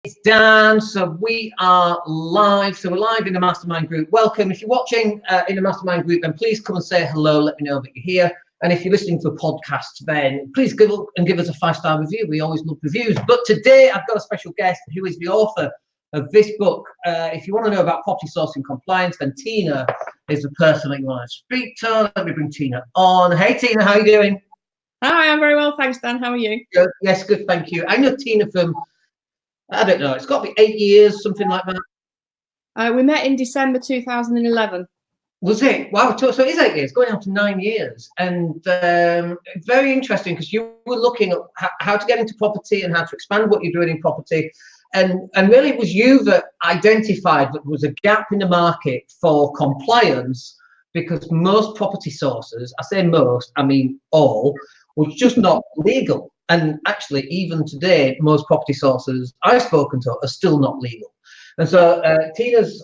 It's Dan. So we are live. So we're live in the mastermind group. Welcome. If you're watching in the mastermind group, then please come and say hello. Let me know that you're here. And if you're listening to a podcast, then please give us a 5-star review. We always love reviews. But today I've got a special guest who is the author of this book. If you want to know about property sourcing compliance, then Tina is the person that you want to speak to. Let me bring Tina on. Hey, Tina, how are you doing? Hi, I'm very well, thanks, Dan. How are you? Good. Yes, good, thank you. I know Tina from, I don't know, it's got to be 8 years, something like that. We met in December 2011. Was it? Wow, so it is 8 years, going on to 9 years. And very interesting, because you were looking at how to get into property and how to expand what you're doing in property. And really it was you that identified that there was a gap in the market for compliance, because most property sources, I say most, I mean all, was just not legal. And actually, even today, most property sources I've spoken to are still not legal. And so Tina's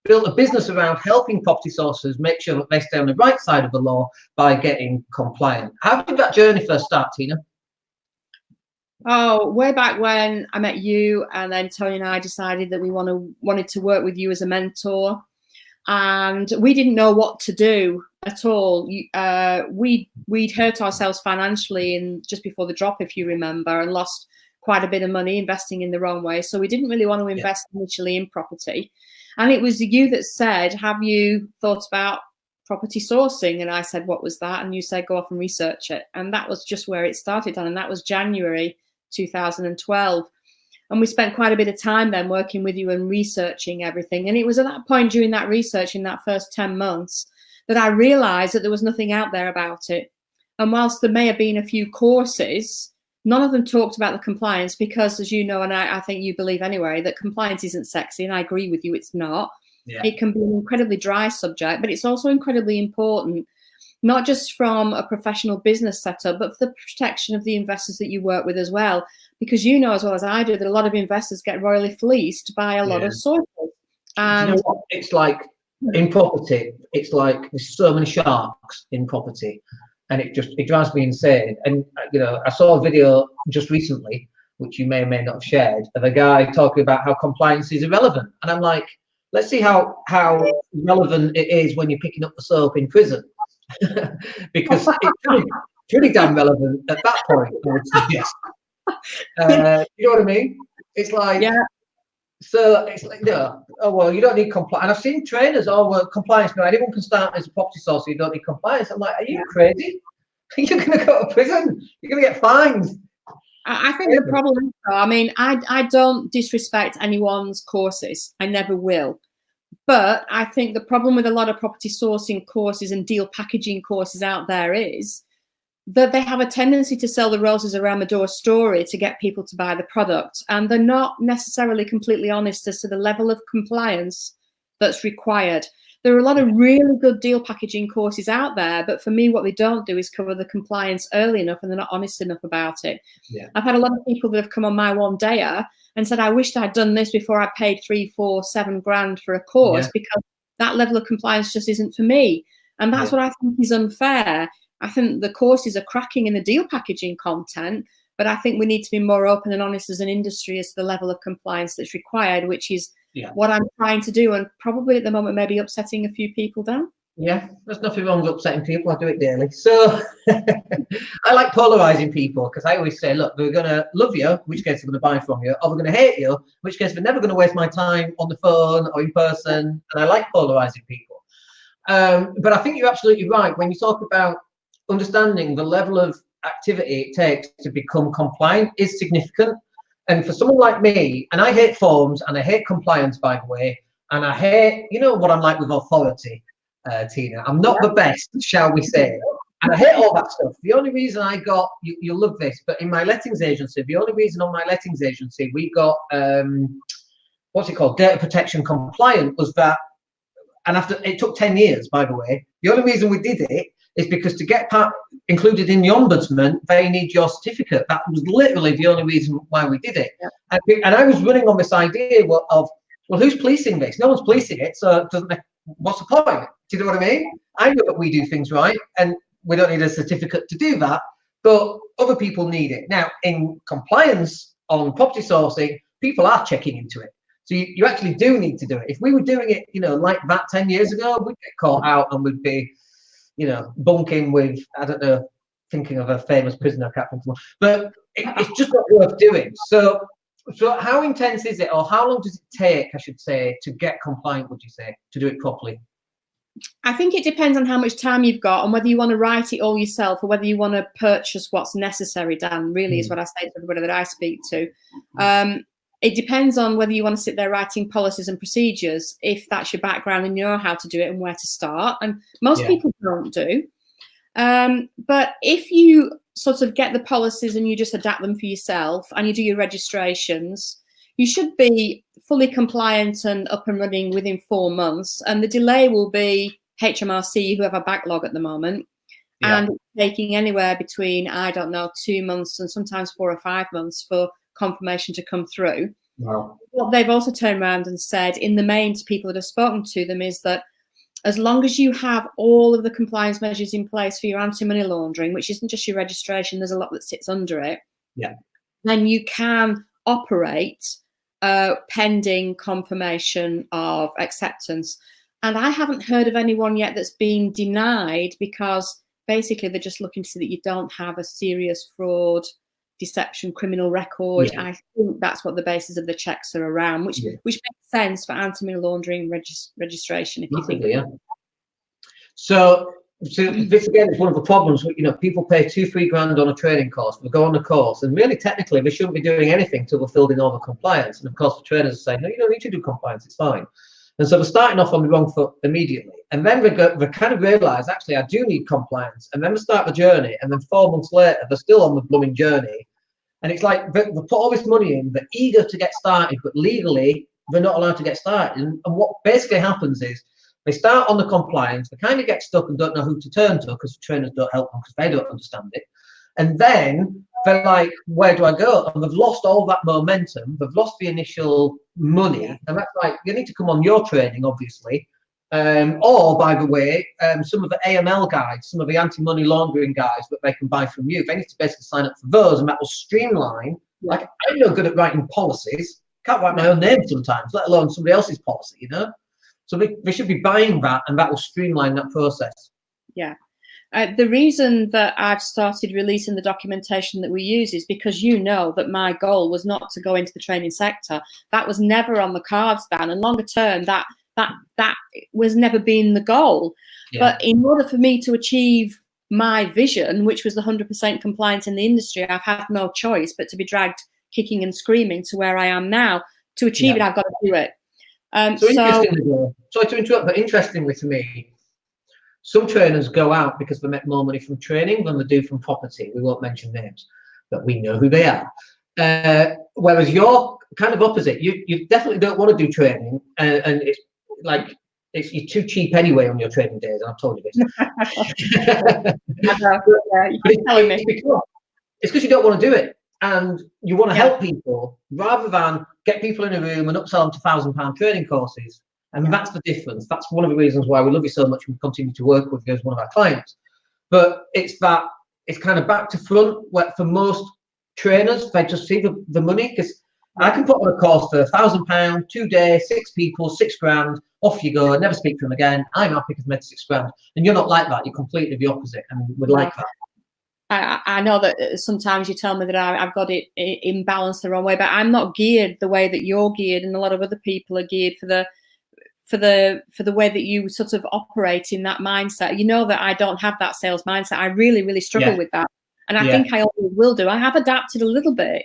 built a business around helping property sources make sure that they stay on the right side of the law by getting compliant. How did that journey first start, Tina? Oh, way back when I met you, and then Tony and I decided that we wanted to work with you as a mentor. And we didn't know what to do at all. We'd hurt ourselves financially just before the drop, if you remember, and lost quite a bit of money investing in the wrong way. So we didn't really want to invest initially in property. And it was you that said, have you thought about property sourcing? And I said, what was that? And you said, go off and research it. And that was just where it started. And that was January 2012. And we spent quite a bit of time then working with you and researching everything. And it was at that point during that research in that first 10 months that I realized that there was nothing out there about it. And whilst there may have been a few courses, none of them talked about the compliance, because, as you know, and I think you believe anyway, that compliance isn't sexy. And I agree with you, it's not. Yeah. It can be an incredibly dry subject, but it's also incredibly important, not just from a professional business setup, but for the protection of the investors that you work with as well. Because you know as well as I do that a lot of investors get royally fleeced by a lot of sources. And you know what? It's like in property, it's like there's so many sharks in property, and it drives me insane. And you know, I saw a video just recently, which you may or may not have shared, of a guy talking about how compliance is irrelevant. And I'm like, let's see how relevant it is when you're picking up the soap in prison. Because it's pretty damn relevant at that point, I would suggest. You know what I mean? It's like, yeah. So it's like, no, oh well, you don't need compliance. And I've seen trainers, oh well, compliance, no, anyone can start as a property source, so you don't need compliance. I'm like, are you crazy? You're going to go to prison. You're going to get fined. I think the problem is, though, I mean, I don't disrespect anyone's courses. I never will. But I think the problem with a lot of property sourcing courses and deal packaging courses out there is that they have a tendency to sell the roses around the door story to get people to buy the product. And they're not necessarily completely honest as to the level of compliance that's required. There are a lot of really good deal packaging courses out there, but for me, what they don't do is cover the compliance early enough, and they're not honest enough about it. Yeah. I've had a lot of people that have come on my one-dayer and said, I wished I'd done this before I paid 3, 4, 7 grand for a course, because that level of compliance just isn't for me. And that's what I think is unfair. I think the courses are cracking in the deal packaging content, but I think we need to be more open and honest as an industry as to the level of compliance that's required, which is what I'm trying to do, and probably at the moment maybe upsetting a few people down. Yeah, there's nothing wrong with upsetting people. I do it daily. So I like polarizing people, because I always say, look, they're going to love you, in which case they're going to buy from you, or they're going to hate you, in which case they're never going to waste my time on the phone or in person. And I like polarizing people. But I think you're absolutely right when you talk about understanding the level of activity it takes to become compliant is significant. And for someone like me, and I hate forms and I hate compliance, by the way, and I hate, you know what I'm like with authority, Tina. I'm not the best, shall we say. And I hate all that stuff. The only reason I got, you'll love this, but in my lettings agency, the only reason on my lettings agency we got, what's it called, data protection compliant, was that, and after, it took 10 years, by the way, the only reason we did it is because to get included in the ombudsman, they need your certificate. That was literally the only reason why we did it. Yeah. And I was running on this idea of, well, who's policing this? No one's policing it, so it doesn't make, what's the point? Do you know what I mean? I know that we do things right, and we don't need a certificate to do that, but other people need it. Now, in compliance on property sourcing, people are checking into it. So you actually do need to do it. If we were doing it, like that 10 years ago, we'd get caught out and we'd be, bunking with, I don't know, thinking of a famous prisoner, I can't think of one, but it's just not worth doing. So how intense is it, or how long does it take, I should say, to get compliant, would you say, to do it properly? I think it depends on how much time you've got and whether you want to write it all yourself or whether you want to purchase what's necessary, Dan, really is what I say to everybody that I speak to. It depends on whether you want to sit there writing policies and procedures, if that's your background and you know how to do it and where to start. And most people don't do. But if you sort of get the policies and you just adapt them for yourself and you do your registrations, you should be fully compliant and up and running within 4 months. And the delay will be HMRC, who have a backlog at the moment, and taking anywhere between, I don't know, 2 months and sometimes 4 or 5 months for confirmation to come through. Wow. What they've also turned around and said in the main to people that have spoken to them is that as long as you have all of the compliance measures in place for your anti-money laundering, which isn't just your registration, there's a lot that sits under it, then you can operate pending confirmation of acceptance. And I haven't heard of anyone yet that's been denied because basically they're just looking to see that you don't have a serious fraud, deception, criminal record. I think that's what the basis of the checks are around, which makes sense for anti-money laundering registration, if you think. So this again is one of the problems. People pay 2-3 grand on a training course. They go on the course, and really technically they shouldn't be doing anything till they're filled in all the compliance. And of course, the trainers are saying, no, you don't need to do compliance. It's fine. And so they're starting off on the wrong foot immediately. And then they kind of realise, actually, I do need compliance. And then they start the journey. And then 4 months later, they're still on the blooming journey. And it's like they put all this money in, they're eager to get started, but legally they're not allowed to get started. And what basically happens is they start on the compliance, they kind of get stuck and don't know who to turn to because the trainers don't help them because they don't understand it. And then they're like, where do I go? And they've lost all that momentum, they've lost the initial money. And that's like, you need to come on your training, obviously. Or, by the way, some of the AML guides, some of the anti-money laundering guides that they can buy from you, they need to basically sign up for those, and that will streamline. Like, I'm no good at writing policies. Can't write my own name sometimes, let alone somebody else's policy, So they should be buying that, and that will streamline that process. Yeah. The reason that I've started releasing the documentation that we use is because that my goal was not to go into the training sector. That was never on the cards, Dan, and longer term, that was never been the goal. But in order for me to achieve my vision, which was 100% compliance in the industry, I've had no choice but to be dragged kicking and screaming to where I am now. To achieve it, I've got to do it. Sorry to interrupt, but interestingly to me, some trainers go out because they make more money from training than they do from property. We won't mention names, but we know who they are. Whereas you're kind of opposite. You definitely don't want to do training, and it's like you're too cheap anyway on your training days. And I've told you this. It's because you don't want to do it, and you want to help people rather than get people in a room and upsell them to £1,000 training courses. And that's the difference. That's one of the reasons why we love you so much and we continue to work with you as one of our clients. But it's kind of back to front, where for most trainers, they just see the money, because I can put on a course for £1,000, 2 days, 6 people, 6 grand, off you go, never speak to them again. I'm happy because I made 6 grand. And you're not like that. You're completely the opposite, and would like that. I know that sometimes you tell me that I've got it imbalanced the wrong way, but I'm not geared the way that you're geared, and a lot of other people are geared for the way that you sort of operate in that mindset. That I don't have that sales mindset. I really, really struggle with that. And I think I always will do. I have adapted a little bit.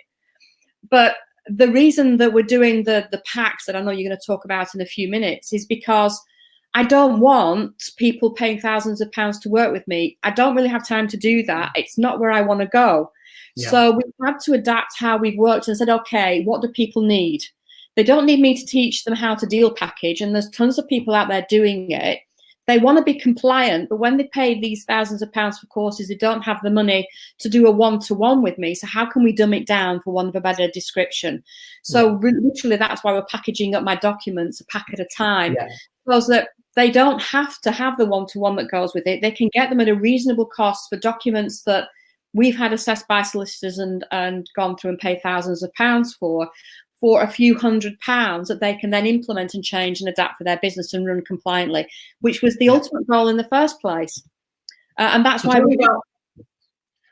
But the reason that we're doing the packs that I know you're going to talk about in a few minutes is because I don't want people paying thousands of pounds to work with me. I don't really have time to do that. It's not where I want to go. So we've had to adapt how we've worked and said, okay, what do people need? They don't need me to teach them how to deal package, and there's tons of people out there doing it. They want to be compliant, but when they pay these thousands of pounds for courses, they don't have the money to do a one-to-one with me. So how can we dumb it down, for want of a better description? So literally, that's why we're packaging up my documents a pack at a time, so that they don't have to have the one-to-one that goes with it. They can get them at a reasonable cost for documents that we've had assessed by solicitors and gone through and paid thousands of pounds for for a few £100 that they can then implement and change and adapt for their business and run compliantly, which was the ultimate goal in the first place. And that's why we.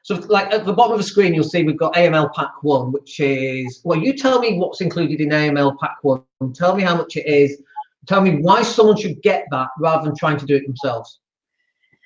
So like at the bottom of the screen, you'll see we've got AML Pack 1, which is, well, you tell me what's included in AML Pack 1. Tell me how much it is. Tell me why someone should get that rather than trying to do it themselves.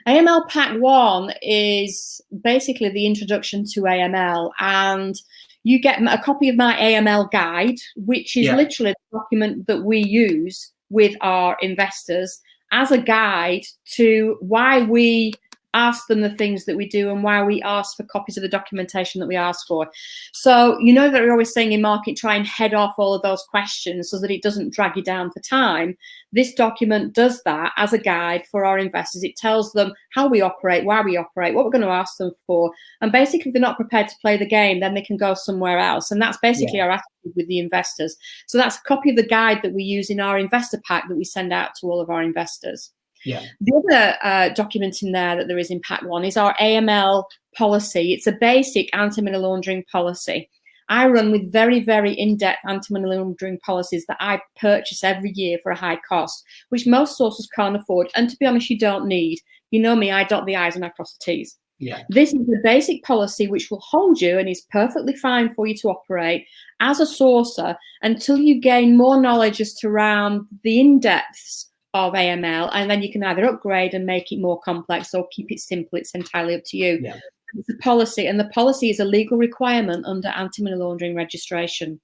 AML Pack 1 is basically the introduction to AML, and you get a copy of my AML guide, which is literally the document that we use with our investors as a guide to why we ask them the things that we do and why we ask for copies of the documentation that we ask for. So you know that we're always saying in market, try and head off all of those questions so that it doesn't drag you down for time. This document does that as a guide for our investors. It tells them how we operate, why we operate, what we're going to ask them for. And basically, if they're not prepared to play the game, then they can go somewhere else. And that's basically our attitude with the investors. So that's a copy of the guide that we use in our investor pack that we send out to all of our investors. Yeah. The other document in there that there is in Pack 1 is our AML policy. It's a basic anti-money laundering policy. I run with very, very in-depth anti-money laundering policies that I purchase every year for a high cost, which most sources can't afford. And to be honest, you don't need. You know me, I dot the I's and I cross the T's. Yeah. This is a basic policy which will hold you and is perfectly fine for you to operate as a sourcer until you gain more knowledge as to around the in-depths of AML, and then you can either upgrade and make it more complex or keep it simple. It's entirely up to you. Yeah. It's a policy, and the policy is a legal requirement under anti-money laundering registration.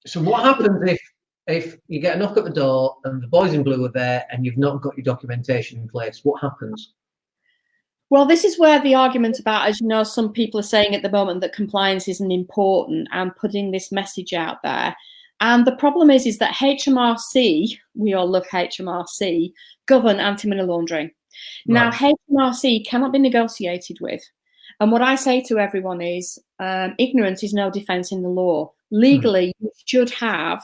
So what happens if you get a knock at the door and the boys in blue are there and you've not got your documentation in place? What happens? Well, this is where the argument about, as you know, some people are saying at the moment that compliance isn't important and putting this message out there. And the problem is that HMRC, we all love HMRC, govern anti-money laundering. Now, HMRC cannot be negotiated with. And what I say to everyone is ignorance is no defense in the law. Legally, you should have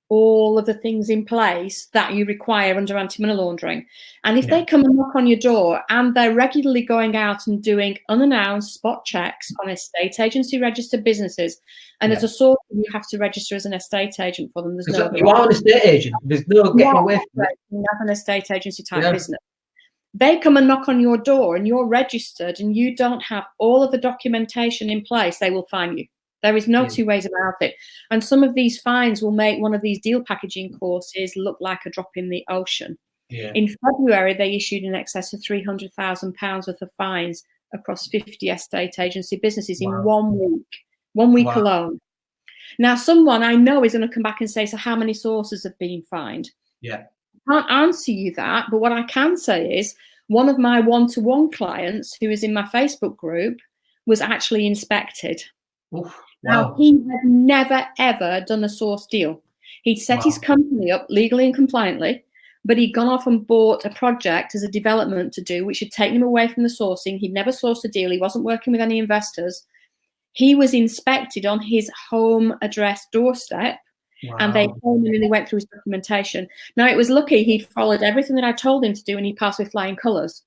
all of the things in place that you require under anti-money laundering. And if they come and knock on your door and they're regularly going out and doing unannounced spot checks on estate agency registered businesses, and as a source, you have to register as an estate agent for them. There's no you are an estate agent. There's no getting away from it. You have an estate agency type business. They come and knock on your door and you're registered and you don't have all of the documentation in place, they will fine you. There is no two ways about it. And some of these fines will make one of these deal packaging courses look like a drop in the ocean. Yeah. In February, they issued in excess of £300,000 worth of fines across 50 estate agency businesses in 1 week. 1 week alone. Now, someone I know is going to come back and say, so how many sources have been fined? Yeah. I can't answer you that, but what I can say is one of my one-to-one clients who is in my Facebook group was actually inspected. Oof. Now, he had never, ever done a source deal. He'd set his company up legally and compliantly, but he'd gone off and bought a project as a development to do, which had taken him away from the sourcing. He'd never sourced a deal. He wasn't working with any investors. He was inspected on his home address doorstep, and they came in and he went through his documentation. Now, it was lucky he'd followed everything that I told him to do, and he passed with flying colours.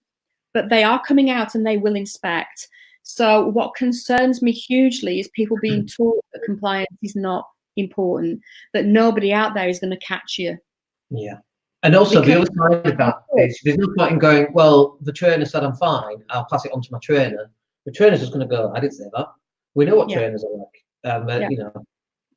But they are coming out and they will inspect. So what concerns me hugely is people being taught that compliance is not important, that nobody out there is going to catch you. Yeah. And also the other side of that is there's no point in going, well, the trainer said I'm fine, I'll pass it on to my trainer. The trainer's just going to go, I didn't say that. We know what trainers are like. You know.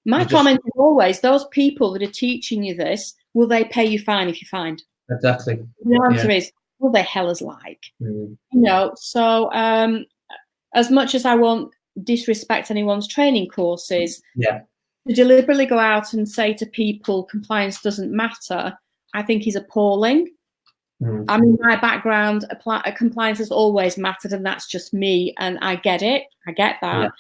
My comment is always, those people that are teaching you this, will they pay you fine if you're fined? Exactly. The answer is, well, they hell is like. You know, so as much as I won't disrespect anyone's training courses, to deliberately go out and say to people compliance doesn't matter, I think is appalling. I mean, my background, compliance has always mattered, and that's just me, and I get it. I get that.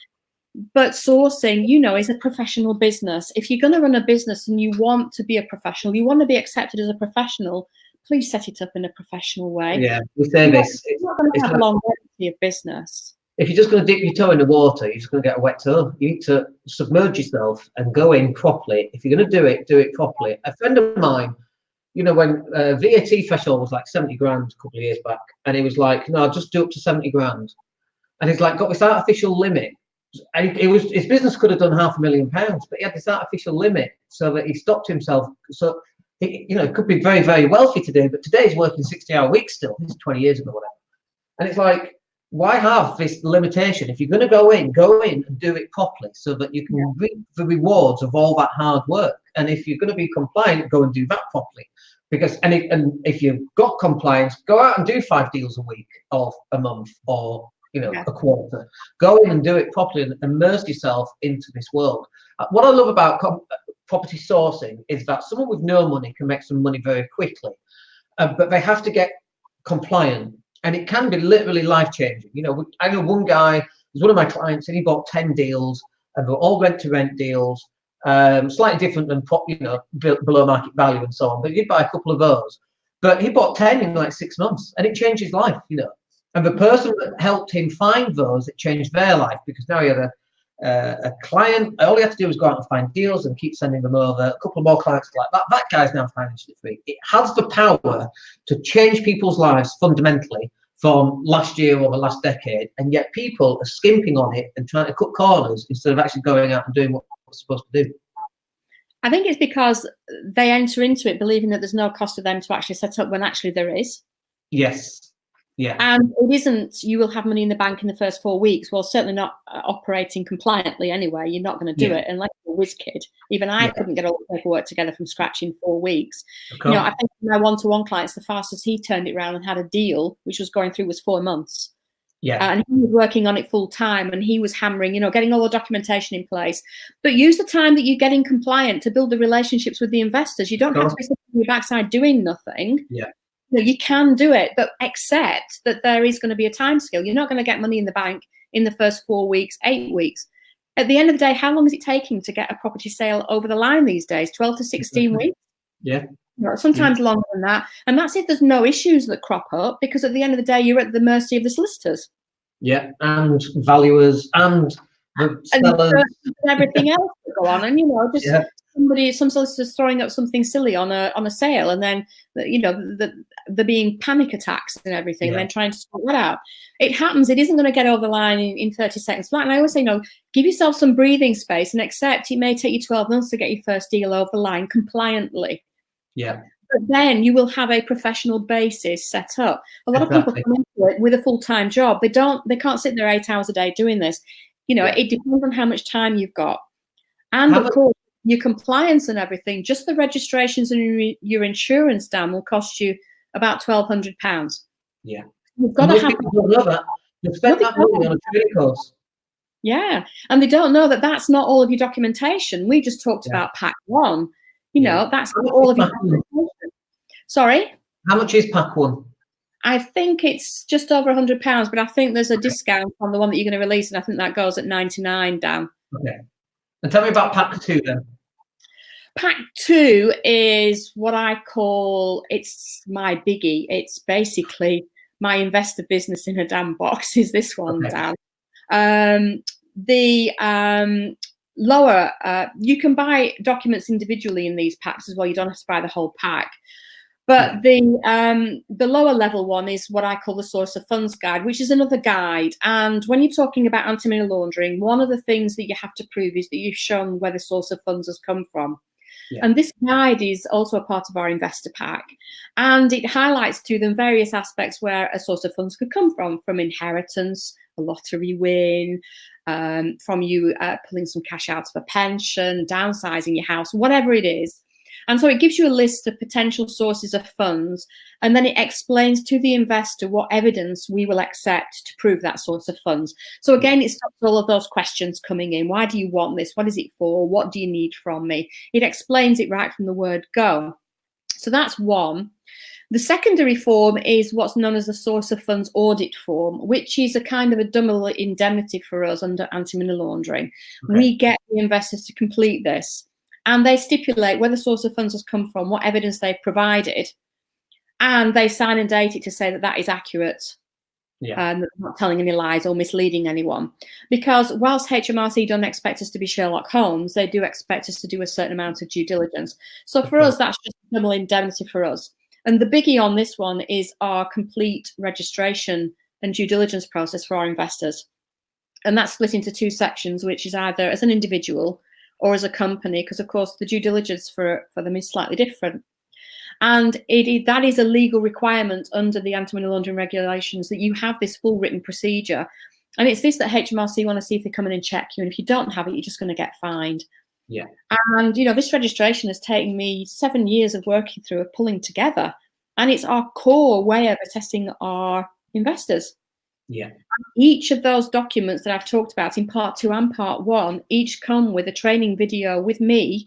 But sourcing, you know, is a professional business. If you're going to run a business and you want to be a professional, you want to be accepted as a professional, please set it up in a professional way. Yeah, we say this. It's not going to have a longevity of business. If you're just going to dip your toe in the water, you're just going to get a wet toe. You need to submerge yourself and go in properly. If you're going to do it properly. A friend of mine, you know, when VAT threshold was like 70 grand a couple of years back, and he was like, no, I'll just do up to 70 grand. And he's like, got this artificial limit And his business could have done £500,000, but he had this artificial limit so that he stopped himself. So he, could be very, very wealthy today, but today he's working 60-hour weeks still. This is 20 years ago, whatever. And it's like, why have this limitation? If you're going to go in and do it properly so that you can reap the rewards of all that hard work. And if you're going to be compliant, go and do that properly. Because and if you've got compliance, go out and do 5 deals a week or a month or a quarter. Go in and do it properly and immerse yourself into this world. What I love about property sourcing is that someone with no money can make some money very quickly, but they have to get compliant, and it can be literally life-changing. I know one guy was one of my clients, and he bought 10 deals, and they were all rent-to-rent deals, slightly different than below market value and so on. But he did buy a couple of those. But he bought 10 in like 6 months, and it changed his life. And the person that helped him find those, it changed their life, because now he had a client. All he had to do was go out and find deals and keep sending them over. A couple more clients like that. That guy's now financially free. It has the power to change people's lives fundamentally from last year or the last decade, and yet people are skimping on it and trying to cut corners instead of actually going out and doing what they're supposed to do. I think it's because they enter into it believing that there's no cost to them to actually set up, when actually there is. Yes. Yeah. And it isn't, you will have money in the bank in the first 4 weeks. Well, certainly not operating compliantly anyway. You're not going to do it unless you're a whiz kid. Even I couldn't get all the paperwork together from scratch in 4 weeks. I think my one-to-one clients, the fastest he turned it around and had a deal, which was going through, was 4 months. Yeah. And he was working on it full time, and he was hammering, getting all the documentation in place. But use the time that you're getting compliant to build the relationships with the investors. You don't have to be sitting on your backside doing nothing. Yeah. You can do it, but accept that there is going to be a time scale. You're not going to get money in the bank in the first 4 weeks, 8 weeks. At the end of the day, how long is it taking to get a property sale over the line these days? 12 to 16 weeks? Yeah. Sometimes longer than that. And that's if there's no issues that crop up, because at the end of the day, you're at the mercy of the solicitors. Yeah, and valuers and the sellers. And everything else that go on. And, some solicitors throwing up something silly on a sale, and then they're being panic attacks and everything, and then trying to sort that out. It happens. It isn't going to get over the line in 30 seconds flat. And I always say, give yourself some breathing space and accept it may take you 12 months to get your first deal over the line compliantly. Yeah. But then you will have a professional basis set up. A lot of people come into it with a full-time job. They can't sit there 8 hours a day doing this. It depends on how much time you've got. And of course, your compliance and everything, just the registrations and your insurance, Dan, will cost you about £1,200. Yeah. You've got to have that. You've spent that money on a training course. Yeah. And they don't know that that's not all of your documentation. We just talked about Pack 1. That's not all of your documentation. Sorry? How much is Pack 1? I think it's just over £100, but I think there's a discount on the one that you're going to release, and I think that goes at $99, Dan. Okay. And tell me about Pack 2 then. Pack 2 is what I call, it's my biggie. It's basically my investor business in a damn box, is this one, Dan. Lower, you can buy documents individually in these packs as well. You don't have to buy the whole pack. But the lower level one is what I call the source of funds guide, which is another guide. And when you're talking about anti-money laundering, one of the things that you have to prove is that you've shown where the source of funds has come from. Yeah. And this guide is also a part of our investor pack. And it highlights to them various aspects where a source of funds could come from inheritance, a lottery win, from you pulling some cash out of a pension, downsizing your house, whatever it is. And so it gives you a list of potential sources of funds, and then it explains to the investor what evidence we will accept to prove that source of funds. So again, it stops all of those questions coming in. Why do you want this? What is it for? What do you need from me? It explains it right from the word go. So that's one. The secondary form is what's known as the source of funds audit form, which is a kind of a double indemnity for us under anti-money laundering. Okay. We get the investors to complete this. And they stipulate where the source of funds has come from, what evidence they've provided, and they sign and date it to say that that is accurate, and not telling any lies or misleading anyone. Because whilst HMRC don't expect us to be Sherlock Holmes, they do expect us to do a certain amount of due diligence. So for us, that's just a double indemnity for us. And the biggie on this one is our complete registration and due diligence process for our investors. And that's split into two sections, which is either as an individual or as a company, because of course the due diligence for them is slightly different. And that is a legal requirement under the anti-money laundering regulations, that you have this full written procedure. And it's this that HMRC want to see if they come in and check you. And if you don't have it, you're just going to get fined. Yeah. And, you know, this registration has taken me 7 years of working through, of pulling together. And it's our core way of assessing our investors. Yeah. Each of those documents that I've talked about in part 2 and part 1, each come with a training video with me,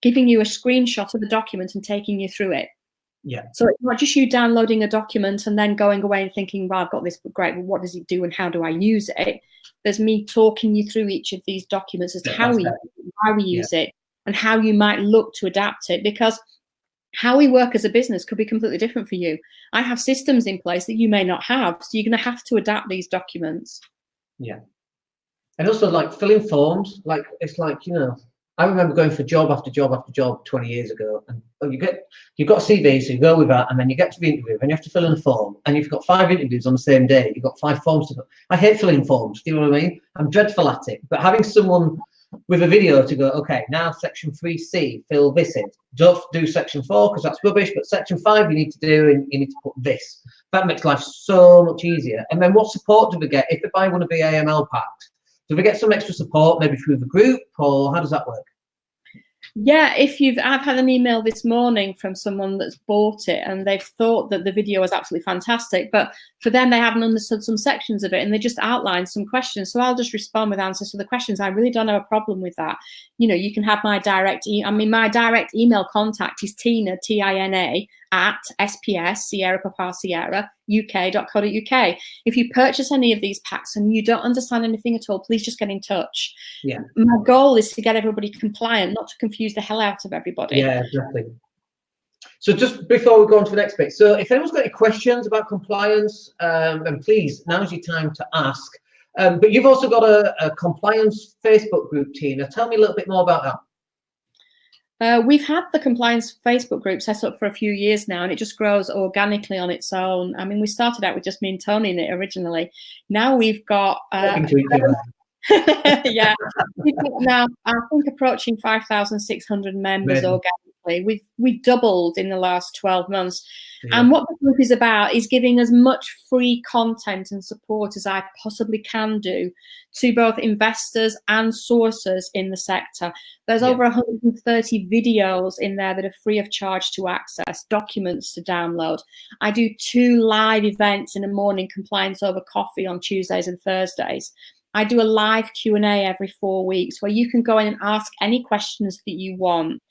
giving you a screenshot of the document and taking you through it. Yeah. So it's not just you downloading a document and then going away and thinking, well, I've got this, great, well, what does it do and how do I use it? There's me talking you through each of these documents as to how we use it, why we use it, and how you might look to adapt it, because how we work as a business could be completely different for you. I have systems in place that you may not have, so you're going to have to adapt these documents. Yeah. And also, like, filling forms, like, it's like, you know, I remember going for job after job after job 20 years ago, and you've got a CV, so you go with that, and then you get to the interview, and you have to fill in a form, and you've got 5 interviews on the same day. You've got 5 forms to fill. I hate filling forms. Do you know what I mean? I'm dreadful at it. But having someone with a video to go, okay, now section 3C, fill this in. Don't do section 4 because that's rubbish, but section 5 you need to do, and you need to put this. That makes life so much easier. And then what support do we get if they buy one of the AML packs? Do we get some extra support, maybe through the group, or how does that work? Yeah, I've had an email this morning from someone that's bought it, and they've thought that the video was absolutely fantastic, but for them, they haven't understood some sections of it, and they just outlined some questions. So I'll just respond with answers to the questions. I really don't have a problem with that. You know, you can have my direct email contact is Tina, Tina, at SPS, Sierra Papa Sierra, UK.co.uk. If you purchase any of these packs and you don't understand anything at all, please just get in touch. Yeah. My goal is to get everybody compliant, not to confuse the hell out of everybody. Yeah, exactly. So just before we go on to the next bit, so if anyone's got any questions about compliance, then please, now's your time to ask. But you've also got a compliance Facebook group, Tina. Tell me a little bit more about that. We've had the compliance Facebook group set up for a few years now, and it just grows organically on its own. I mean, we started out with just me and Tony in it originally. Now we've got yeah, we've got now I think approaching 5,600 members organically. We've doubled in the last 12 months. Yeah. And what the group is about is giving as much free content and support as I possibly can do to both investors and sources in the sector. There's over 130 videos in there that are free of charge to access, documents to download. I do 2 live events in the morning, compliance over coffee on Tuesdays and Thursdays. I do a live Q&A every 4 weeks where you can go in and ask any questions that you want.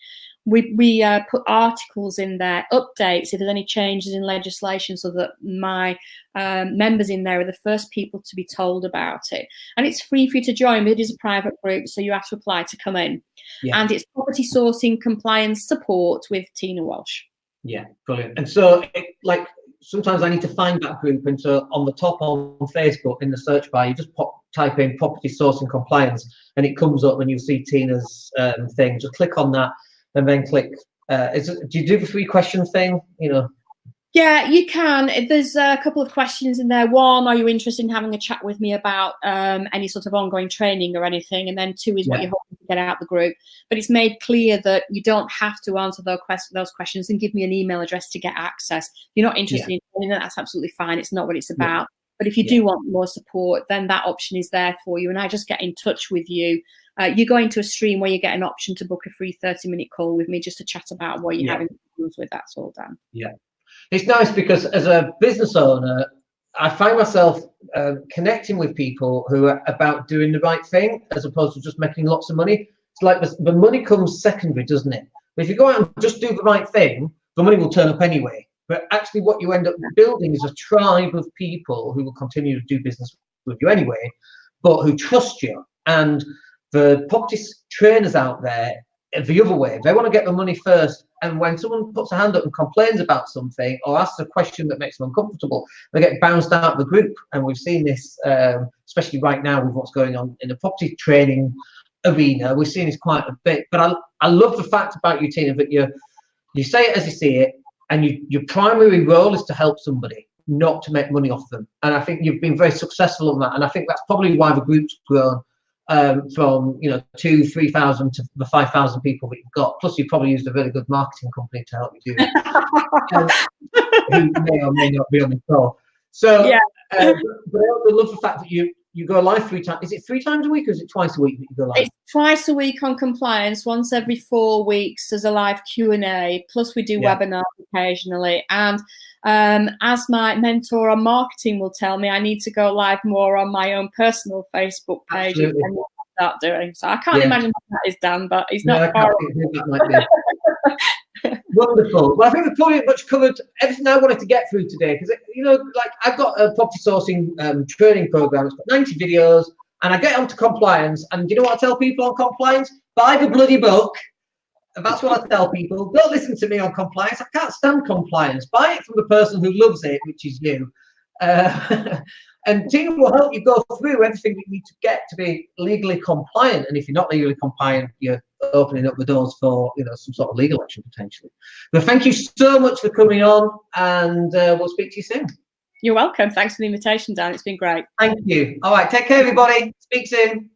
We put articles in there, updates if there's any changes in legislation, so that my members in there are the first people to be told about it. And it's free for you to join, but it is a private group, so you have to apply to come in. Yeah. And it's property sourcing compliance support with Tina Walsh. Yeah, brilliant. And so, like, sometimes I need to find that group, and so on the top on Facebook in the search bar, you just type in property sourcing compliance, and it comes up, and you'll see Tina's thing. Just click on that. And then click. Do you do the 3 question thing? You know. Yeah, you can. There's a couple of questions in there. 1, are you interested in having a chat with me about any sort of ongoing training or anything? And then 2 is what you're hoping to get out of the group. But it's made clear that you don't have to answer those questions and give me an email address to get access. If you're not interested in training, that's absolutely fine. It's not what it's about. But if you do want more support, then that option is there for you. And I just get in touch with you. You go into a stream where you get an option to book a free 30-minute call with me just to chat about what you're having problems with. That's all done. Yeah. It's nice because as a business owner, I find myself connecting with people who are about doing the right thing as opposed to just making lots of money. It's like the money comes secondary, doesn't it? But if you go out and just do the right thing, the money will turn up anyway. But actually what you end up building is a tribe of people who will continue to do business with you anyway, but who trust you. And the property trainers out there, the other way, they want to get the money first. And when someone puts a hand up and complains about something or asks a question that makes them uncomfortable, they get bounced out of the group. And we've seen this, especially right now with what's going on in the property training arena. We've seen this quite a bit. But I love the fact about you, Tina, that you say it as you see it, and your primary role is to help somebody. not to make money off them. And I think you've been very successful on that. And I think that's probably why the group's grown from 2,000-3,000 to the 5,000 people that you've got. Plus, you've probably used a very good marketing company to help you do it, who may or may not be on the call. So, yeah. But I also love the fact that you go live 3 times. Is it 3 times a week, or is it twice a week that you go live? It's twice a week on compliance. Once every 4 weeks, there's a live Q&A. Plus, we do webinars occasionally. And as my mentor on marketing will tell me, I need to go live more on my own personal Facebook page. Absolutely. And start doing. So I can't imagine what that is, Dan, but he's not far away. Wonderful. Well, I think we've pretty much covered everything I wanted to get through today, because like I've got a property sourcing training program. It's got 90 videos, and I get onto compliance. And you know what I tell people on compliance? Buy the bloody book. And that's what I tell people. Don't listen to me on compliance. I can't stand compliance. Buy it from the person who loves it, which is you. And Tina will help you go through everything that you need to get to be legally compliant. And if you're not legally compliant, you're opening up the doors for some sort of legal action potentially. But thank you so much for coming on, and we'll speak to you soon. You're welcome. Thanks for the invitation, Dan. It's been great. Thank you. All right, take care, everybody. Speak soon.